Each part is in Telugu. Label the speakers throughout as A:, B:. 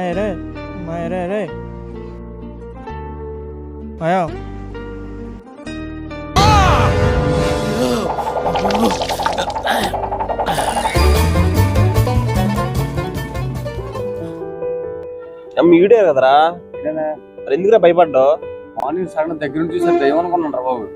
A: మాయరే మాయరే రే మాయా
B: ఈడే కదరా మరి ఎందుకురా భయపడ్డావు?
C: మార్నింగ్ సడన్ దగ్గర నుంచి చూసారు దయ్యం అనుకున్నాను రా బాబు.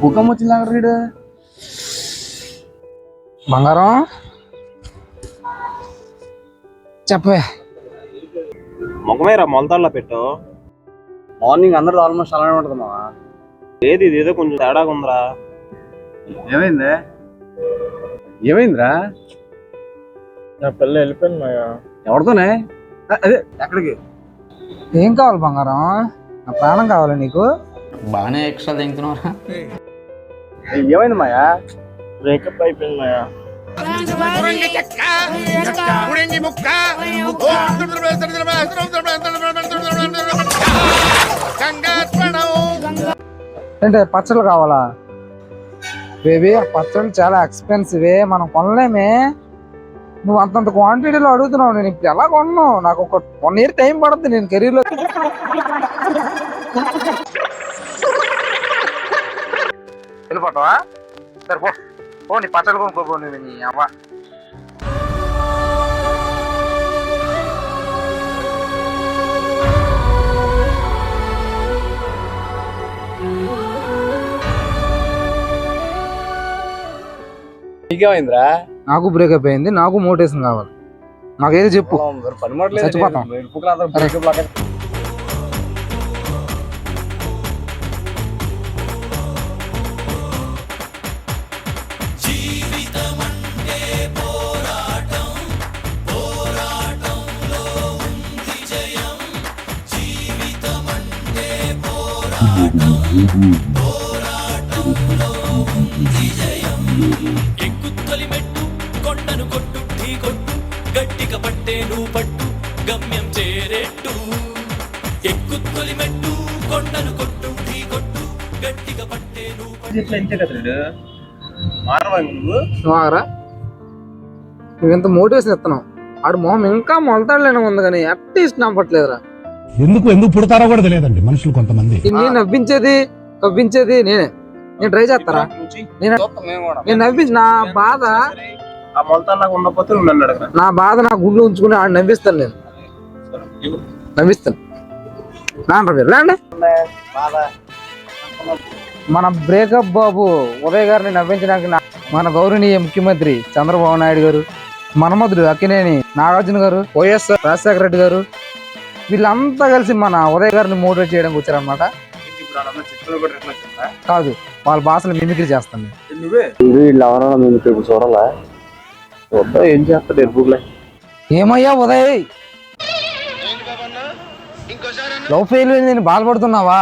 C: భూకం వచ్చింది వీడు.
D: బంగారం చెప్పే.
B: ముఖమేరా మొలతాల్లో పెట్టు.
C: మార్నింగ్ అందరూ ఆల్మోస్ట్ అలానే ఉంటుంది మా.
B: లేదు ఇది ఏదో కొంచెం తేడాగా ఉందిరా.
C: ఏమైంది? ఏమైందిరా?
A: నా పిల్ల వెళ్ళిపోయింది మాయా.
C: ఎవరితోనే? అదే ఎక్కడికి?
D: ఏం కావాలి బంగారం? నా ప్రాణం కావాలి నీకు.
E: బాగానే ఎక్స్ట్రా తింటున్నారా?
C: ఏమైంది మాయా?
A: బ్రేకప్ అయిపోయింది మాయా.
D: అంటే పచ్చళ్ళు కావాలా బేబీ? ఆ పచ్చళ్ళు చాలా ఎక్స్పెన్సివే, మనం కొనలేమే. నువ్వు అంతంత క్వాంటిటీలో అడుగుతున్నావు, నేను ఇప్పుడు ఎలా కొన్నాను? నాకు ఒక 1 year టైం పడుతుంది నేను కెరీర్లో. వెళ్ళిపోతావా? సరే పో పో, నీ పచ్చళ్ళు కొనుక్కో నువ్వు. నీ అవ్వ
C: నీకేమైందిరా?
D: నాకు బ్రేకప్ అయింది, నాకు మోటివేషన్ కావాలి. నాకేది చెప్పు,
C: పని మాటలేదు.
D: చచ్చిపోతాం.
F: ఎక్కుత్తొలి మెట్టు కొండను కొట్టు ఢీ కొట్టు గట్టిగా పట్టే నువ్వు పట్టు గమ్యం చేరేట్టు. ఎక్కుత్తొలి మెట్టు కొండను కొట్టు ఢీ కొట్టు గట్టిగా పట్టే నువ్వు
B: ఇంతే కదా మారవా నువ్వు?
D: నువ్వురా, నువ్వు ఎంత మోటివేషన్ ఇస్తున్నావు. ఆడు మొహం ఇంకా మొలతాడలేని ఉంది కానీ అట్లీస్ట్ నమ్మట్లేదురా.
G: ఎందుకు పుడతారో కూడా తెలియదండి మనుషులు కొంతమంది.
D: నేను నవ్వించేది నేనే. నేను ట్రై చేస్తారా? నేను నవ్వించి నా బాధ,
B: ఆ మొలతాల్లాగా ఉండకపోతే నువ్వు నన్ను అడగరా.
D: నా బాధ నా గుండెలో ఉంచుకుని ఆడు నవ్విస్తాను. నేను నవ్విస్తాను. లేండి మన బ్రేకప్ బాబు ఉదయ్ గారిని నవ్వించడానికి మన గౌరవనీయ ముఖ్యమంత్రి చంద్రబాబు నాయుడు గారు, మన్మధుడు అక్కినేని నాగార్జున గారు, వైఎస్ఆర్ రాజశేఖర రెడ్డి గారు, వీళ్ళంతా కలిసి మన ఉదయ్ గారిని మోటివేట్ చేయడానికి వచ్చారనమాట. కాదు, వాళ్ళ భాషలు మిమిక్రీ చేస్తాను.
C: చూడాలా ఏం చేస్తా?
D: ఏమయ్యా ఉదయ్, లవ్ ఫెయిల్ నేను బాధపడుతున్నావా?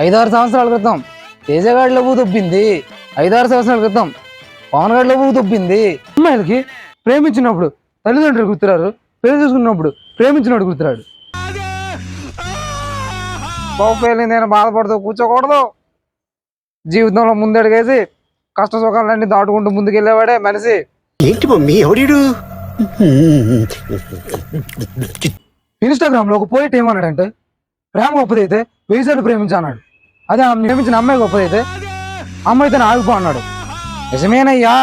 D: 5-6 సంవత్సరాల క్రితం తేజగాడి లవ్వు దొబ్బింది. 5-6 సంవత్సరాల క్రితం పవన్ గాడి లవ్వు దొబ్బింది. అమ్మాయిలకి ప్రేమించినప్పుడు తల్లిదండ్రులు గుర్తురారు, పెళ్లి చేసుకున్నప్పుడు ప్రేమించినప్పుడు గుర్తురాడు. లవ్ ఫెయిల్ నేను బాధపడుతూ కూర్చోకూడదు. జీవితంలో ముందడుగేసి కష్ట సుఖాలన్నీ దాటుకుంటూ ముందుకెళ్ళేవాడే మనిషి.
H: ఏంటి మమ్మీ ఎవడు?
D: ఇన్స్టాగ్రామ్ లో ఒక పోయిట్ ఏమన్నాడంటే, ప్రేమ గొప్పదైతే 1000 సార్లు ప్రేమించన్నాడు. అదే ఆమె ప్రేమించిన అమ్మాయి గొప్పదైతే అమ్మాయితో ఆగిపో అన్నాడు. నిజమేనయ్యా,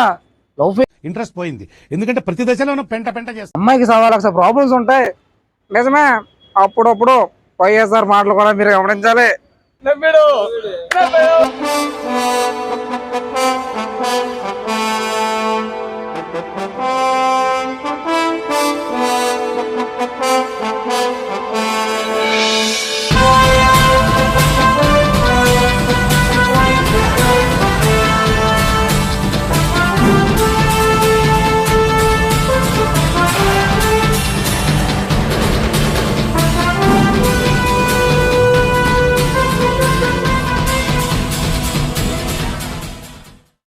D: లవ్
G: ఇంట్రెస్ట్ పోయింది. ఎందుకంటే ప్రతి దశలోనూ పెంట చేస్తాం.
D: అమ్మాయికి 1,00,000 ప్రాబ్లమ్స్ ఉంటాయి. నిజమే, అప్పుడప్పుడు వైఎస్ఆర్ మాటలు కూడా మీరు గమనించాలి.
B: నవ్వాడు